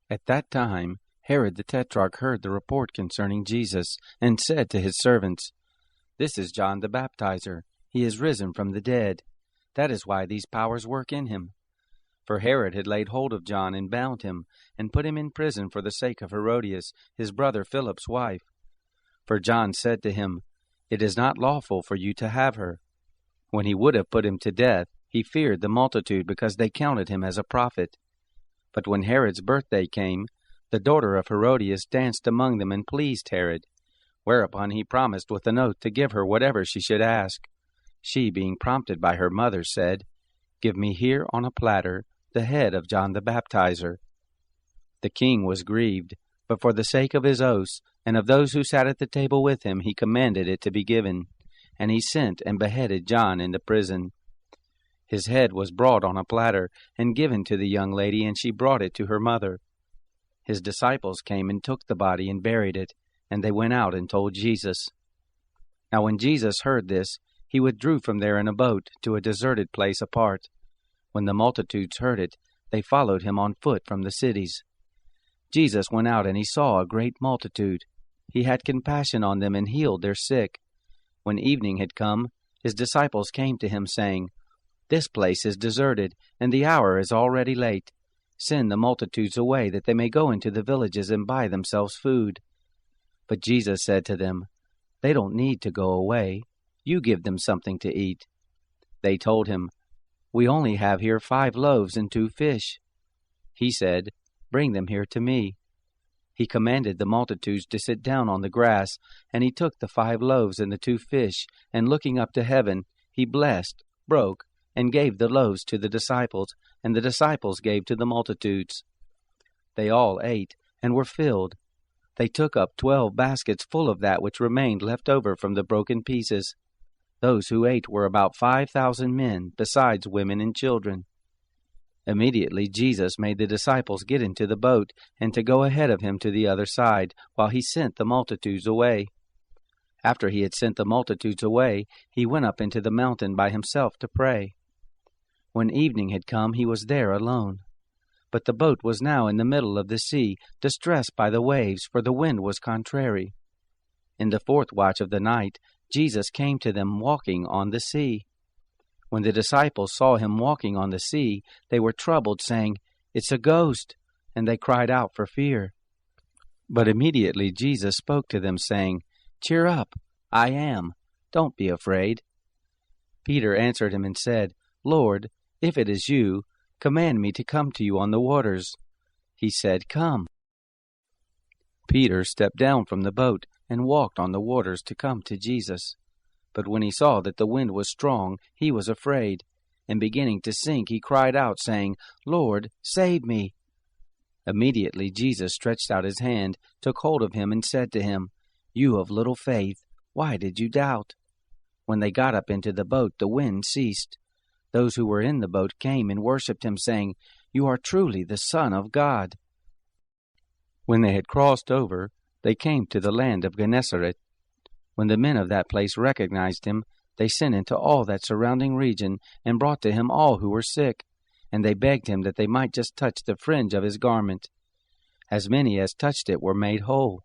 At that time Herod the Tetrarch heard the report concerning Jesus, and said to his servants, "This is John the Baptizer. He is risen from the dead. That is why these powers work in him." For Herod had laid hold of John and bound him, and put him in prison for the sake of Herodias, his brother Philip's wife. For John said to him, "It is not lawful for you to have her." When he would have put him to death, he feared the multitude, because they counted him as a prophet. But when Herod's birthday came, the daughter of Herodias danced among them and pleased Herod, whereupon he promised with an oath to give her whatever she should ask. She, being prompted by her mother, said, "Give me here on a platter the head of John the Baptizer." The king was grieved, but for the sake of his oaths and of those who sat at the table with him, he commanded it to be given, and he sent and beheaded John in the prison. His head was brought on a platter and given to the young lady, and she brought it to her mother. His disciples came and took the body and buried it, and they went out and told Jesus. Now when Jesus heard this, he withdrew from there in a boat to a deserted place apart. When the multitudes heard it, they followed him on foot from the cities. Jesus went out, and he saw a great multitude. He had compassion on them and healed their sick. When evening had come, his disciples came to him, saying, "This place is deserted, and the hour is already late. Send the multitudes away, that they may go into the villages and buy themselves food." But Jesus said to them, "They don't need to go away. You give them something to eat." They told him, "We only have here 5 loaves and 2 fish." He said, "Bring them here to me." He commanded the multitudes to sit down on the grass, and he took the 5 loaves and the 2 fish, and looking up to heaven, he blessed, broke, and gave the loaves to the disciples, and the disciples gave to the multitudes. They all ate, and were filled. They took up 12 baskets full of that which remained left over from the broken pieces. Those who ate were about 5,000 men, besides women and children. Immediately Jesus made the disciples get into the boat, and to go ahead of him to the other side, while he sent the multitudes away. After he had sent the multitudes away, he went up into the mountain by himself to pray. When evening had come, he was there alone. But the boat was now in the middle of the sea, distressed by the waves, for the wind was contrary. In the 4th watch of the night, Jesus came to them walking on the sea. When the disciples saw him walking on the sea, they were troubled, saying, "It's a ghost," and they cried out for fear. But immediately Jesus spoke to them, saying, "Cheer up, I am. Don't be afraid." Peter answered him and said, "Lord, if it is you, command me to come to you on the waters." He said, "Come." Peter stepped down from the boat and walked on the waters to come to Jesus. But when he saw that the wind was strong, he was afraid, and beginning to sink, he cried out, saying, "Lord, save me." Immediately Jesus stretched out his hand, took hold of him, and said to him, "You of little faith, why did you doubt?" When they got up into the boat, the wind ceased. Those who were in the boat came and worshipped him, saying, "You are truly the Son of God." When they had crossed over, they came to the land of Gennesaret. When the men of that place recognized him, they sent into all that surrounding region, and brought to him all who were sick, and they begged him that they might just touch the fringe of his garment. As many as touched it were made whole.